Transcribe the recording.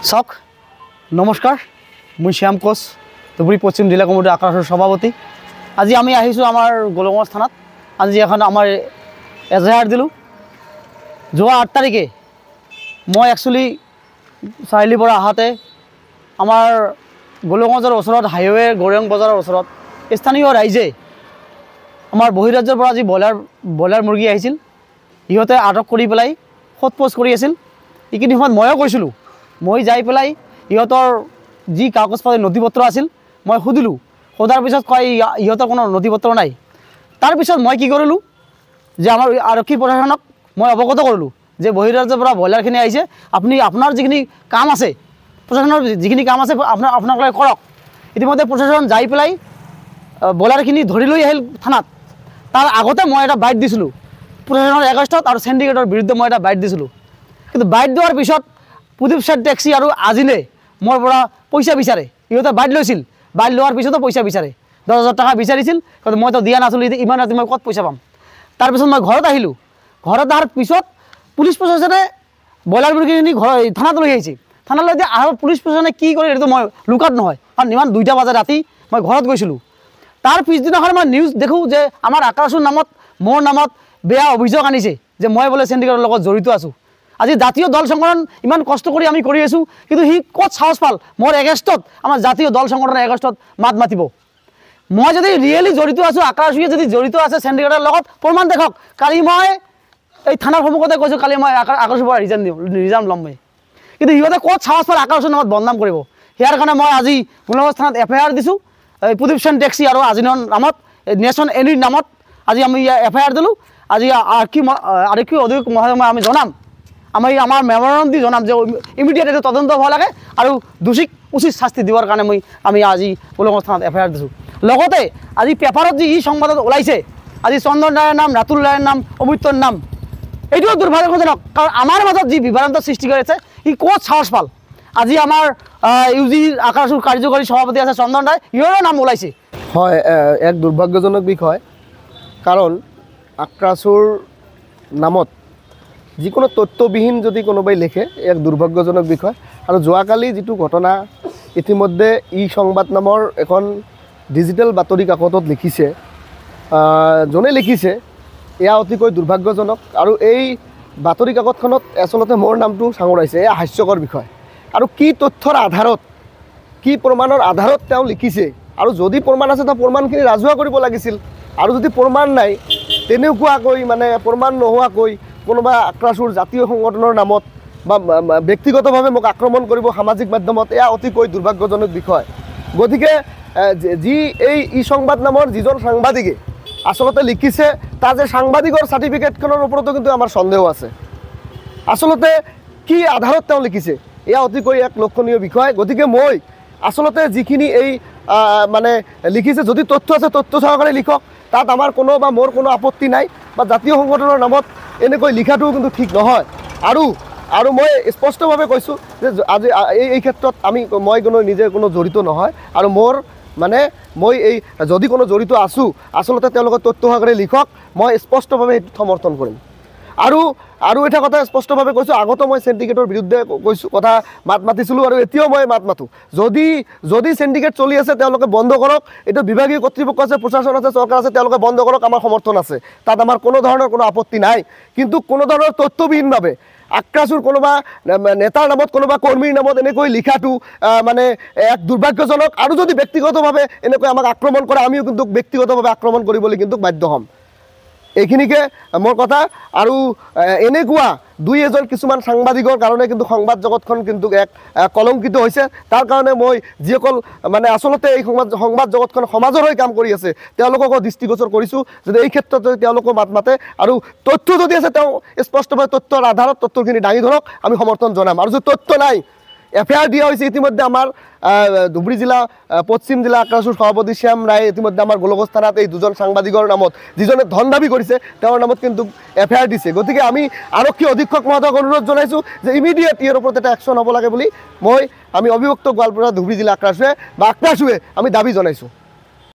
চাওক নমস্কাৰ, মই শ্যাম কোচ, ধুবুৰী পশ্চিম জিলা কমিটিৰ আকাশৰ সভাপতি। আজি আমি আহিছোঁ আমাৰ গোলগঞ্জ থানাত। আজি এখন আমাৰ এজাহাৰ দিলোঁ। যোৱা 8 তাৰিখে মই একচুৱেলি চাৰিআলিৰ পৰা আহোঁতে আমাৰ গোলগঞ্জৰ ওচৰত হাইৱে গৌৰং বজাৰৰ ওচৰত স্থানীয় ৰাইজে আমাৰ বহিৰাজ্যৰ পৰা যি ব্ৰইলাৰ মুৰ্গী আহিছিল সিহঁতে আটক কৰি পেলাই সোধ-পোছ কৰি আছিল। এইখিনি সময়ত ময়ো কৈছিলোঁ, মই যাই পেলাই ইহঁতৰ যি কাগজ পাতি নথি পত্ৰ আছিল মই সুধিলোঁ। সোধাৰ পিছত কয় ইহঁতৰ কোনো নথি পত্ৰ নাই। তাৰপিছত মই কি কৰিলোঁ যে আমাৰ আৰক্ষী প্ৰশাসনক মই অৱগত কৰিলোঁ যে বহিৰাজ্যৰ পৰা ব্ৰইলাৰখিনি আহিছে, আপুনি আপোনাৰ যিখিনি কাম আছে, প্ৰশাসনৰ যিখিনি কাম আছে আপোনালোকে কৰক। ইতিমধ্যে প্ৰশাসন যাই পেলাই ব্ৰইলাৰখিনি ধৰি লৈ আহিল থানাত। তাৰ আগতে মই এটা বাইট দিছিলোঁ প্ৰশাসনৰ এগেইনষ্টত আৰু চিণ্ডিকেটৰ বিৰুদ্ধে মই এটা বাইট দিছিলোঁ। কিন্তু বাইট দিয়াৰ পিছত প্ৰদীপ শেঠ টেক্সি আৰু আজিলে মোৰ পৰা পইচা বিচাৰে। ইহঁতে বাইট লৈছিল, বাইট লোৱাৰ পিছতো পইচা বিচাৰে। 10,000 টকা বিচাৰিছিল, কিন্তু মইতো দিয়া নাছিলোঁ। ইমান ৰাতি মই ক'ত পইচা পাম? তাৰপিছত মই ঘৰত আহিলোঁ। ঘৰত অহাৰ পিছত পুলিচ প্ৰশাসনে ব্ৰইলাৰ মুৰ্গীখিনি থানাত লৈ আহিছে। থানালৈ যে আৰু পুলিচ প্ৰশাসনে কি কৰে সেইটো মই লুকাত নহয়, কাৰণ ইমান 2টা বজাত ৰাতি মই ঘৰত গৈছিলোঁ। তাৰ পিছদিনাখন মই নিউজ দেখোঁ যে আমাৰ আকাশৰ নামত, মোৰ নামত বেয়া অভিযোগ আনিছে যে মই বোলে চিণ্ডিকেটৰ লগত জড়িত আছোঁ। আজি জাতীয় দল সংগঠন ইমান কষ্ট কৰি আমি কৰি আছোঁ, কিন্তু সি ক'ত সাহস পাল মোৰ এগেইনষ্টত, আমাৰ জাতীয় দল সংগঠনৰ এগেইনষ্টত মাত মাতিব? মই যদি ৰিয়েলি জড়িত আছোঁ, আকাশে যদি জড়িত আছে চিণ্ডিকেটৰ লগত, প্ৰমাণ দেখক। কালি মই এই থানাৰ সন্মুখতে কৈছোঁ, কালি মই আকাশৰ পৰা ৰিজাইন ল'ম মই। কিন্তু সিহঁতে ক'ত সাহস পাল আকাশৰ নামত বদনাম কৰিব? ইয়াৰ কাৰণে মই আজি গোলগঞ্জ থানাত FIR দিছোঁ। প্ৰদীপ শেঠ টেক্সি আৰু আজিনৰ নামত, নেশ্যন এনিৰ নামত আজি আমি FIR দিলোঁ। আজি আৰক্ষী অধীক্ষক মহোদয় আমি জনাম, আমাৰ মেমৰেণ্ডাম দি জনাম যে ইমিডিয়েট এইটো তদন্ত হ'ব লাগে আৰু দোষীক উচিত শাস্তি দিবৰ কাৰণে আমি আজি গোলগঞ্জ থানাত FIR দিছোঁ। লগতে আজি পেপাৰত যি সংবাদত ওলাইছে, আজি চন্দন ৰায়ৰ নাম, ৰাতুল ৰায়ৰ নাম, অমৃত্যৰ নাম, এইটোও দুৰ্ভাগ্যজনক। কাৰণ আমাৰ মাজত যি বিভ্ৰান্ত সৃষ্টি কৰিছে, সি ক'ত সাহস পাল? আজি আমাৰ UG আকাশৰ কাৰ্যকৰী সভাপতি আছে চন্দন ৰায়, ইহঁৰো নাম ওলাইছে। হয়, এক দুৰ্ভাগ্যজনক বিষয়। কাৰণ আক্ৰাছুৰ নামত যিকোনো তথ্যবিহীন যদি কোনোবাই লিখে, এক দুৰ্ভাগ্যজনক বিষয়। আৰু যোৱাকালি যিটো ঘটনা ইতিমধ্যে সংবাদ নামৰ এখন ডিজিটেল বাতৰি কাকতত লিখিছে, যোনে লিখিছে এয়া অতিকৈ দুৰ্ভাগ্যজনক। আৰু এই বাতৰি কাকতখনত আচলতে মোৰ নামটো চাঙৰাইছে, এয়া হাস্যকৰ বিষয়। আৰু কি তথ্যৰ আধাৰত, কি প্ৰমাণৰ আধাৰত তেওঁ লিখিছে, আৰু যদি প্ৰমাণ আছে তেওঁ প্ৰমাণখিনি ৰাজহুৱা কৰিব লাগিছিল। আৰু যদি প্ৰমাণ নাই, তেনেকুৱাকৈ প্ৰমাণ নোহোৱাকৈ কোনোবা আক্ৰাছুৰ জাতীয় সংগঠনৰ নামত বা ব্যক্তিগতভাৱে মোক আক্ৰমণ কৰিব সামাজিক মাধ্যমত, এয়া অতিকৈ দুৰ্ভাগ্যজনক বিষয়। গতিকে যি এই সংবাদ নামৰ যিজন সাংবাদিকে আচলতে লিখিছে, তাৰ যে সাংবাদিকৰ চাৰ্টিফিকেটখনৰ ওপৰতো কিন্তু আমাৰ সন্দেহ আছে। আচলতে কি আধাৰত তেওঁ লিখিছে, এয়া অতিকৈ এক লক্ষণীয় বিষয়। গতিকে মই আচলতে যিখিনি লিখিছে, যদি তথ্য আছে তথ্য সহকাৰে লিখক, তাত আমাৰ কোনো বা মোৰ কোনো আপত্তি নাই। বা জাতীয় সংগঠনৰ নামত এনেকৈ লিখাটোও কিন্তু ঠিক নহয়। আৰু মই স্পষ্টভাৱে কৈছোঁ যে আজি এই ক্ষেত্ৰত মই নিজে কোনো জড়িত নহয়। আৰু মই যদি কোনো জড়িত আছোঁ, আচলতে তেওঁলোকে তথ্য সহকাৰে লিখক, মই স্পষ্টভাৱে সেইটো সমৰ্থন কৰিম। আৰু এটা কথা স্পষ্টভাৱে কৈছোঁ, আগতো মই চিণ্ডিকেটৰ বিৰুদ্ধে কৈছোঁ, কথা মাত মাতিছিলোঁ, আৰু এতিয়াও মই মাত মাতোঁ। যদি চিণ্ডিকেট চলি আছে তেওঁলোকে বন্ধ কৰক। এইটো বিভাগীয় কৰ্তৃপক্ষ আছে, প্ৰশাসন আছে, চৰকাৰ আছে, তেওঁলোকে বন্ধ কৰক, আমাৰ সমৰ্থন আছে, তাত আমাৰ কোনো ধৰণৰ কোনো আপত্তি নাই। কিন্তু কোনো ধৰণৰ তথ্যবিহীনভাৱে আক্ৰাছুৰ কোনোবা নেতাৰ নামত, কোনোবা কৰ্মীৰ নামত এনেকৈ লিখাটো এক দুৰ্ভাগ্যজনক। আৰু যদি ব্যক্তিগতভাৱে এনেকৈ আমাক আক্ৰমণ কৰে, আমিও কিন্তু ব্যক্তিগতভাৱে আক্ৰমণ কৰিবলৈ কিন্তু বাধ্য হ'ম। এইখিনিকে মোৰ কথা। আৰু এনেকুৱা দুই এজন কিছুমান সাংবাদিকৰ কাৰণে কিন্তু সংবাদ জগতখন কিন্তু এক কলংকিত হৈছে। তাৰ কাৰণে মই যিসকল আচলতে এই সংবাদ জগতখন সমাজৰ হৈ কাম কৰি আছে, তেওঁলোককো দৃষ্টিগোচৰ কৰিছোঁ যদি এই ক্ষেত্ৰত যদি তেওঁলোকো মাত মাতে, আৰু তথ্য যদি আছে তেওঁ স্পষ্টভাৱে তথ্যৰ আধাৰত তথ্যখিনি দাঙি ধৰক, আমি সমৰ্থন জনাম। আৰু যদি তথ্য নাই, FIR দিয়া হৈছে ইতিমধ্যে আমাৰ ধুবুৰী জিলা পশ্চিম জিলা আক্ৰাছুৰ সভাপতি শ্যাম ৰায় ইতিমধ্যে আমাৰ গোলগঞ্জ থানাত এই দুজন সাংবাদিকৰ নামত, যিজনে ধন দাবী কৰিছে, তেওঁৰ নামত কিন্তু FIR দিছে। গতিকে আমি আৰক্ষী অধীক্ষক মহোদয়ক অনুৰোধ জনাইছোঁ যে ইমিডিয়েট ইয়াৰ ওপৰত এটা একশ্যন হ'ব লাগে বুলি আমি অবিভক্ত গোৱালপাৰা ধুবুৰী জিলা আক্ৰাছুৱে আমি দাবী জনাইছোঁ।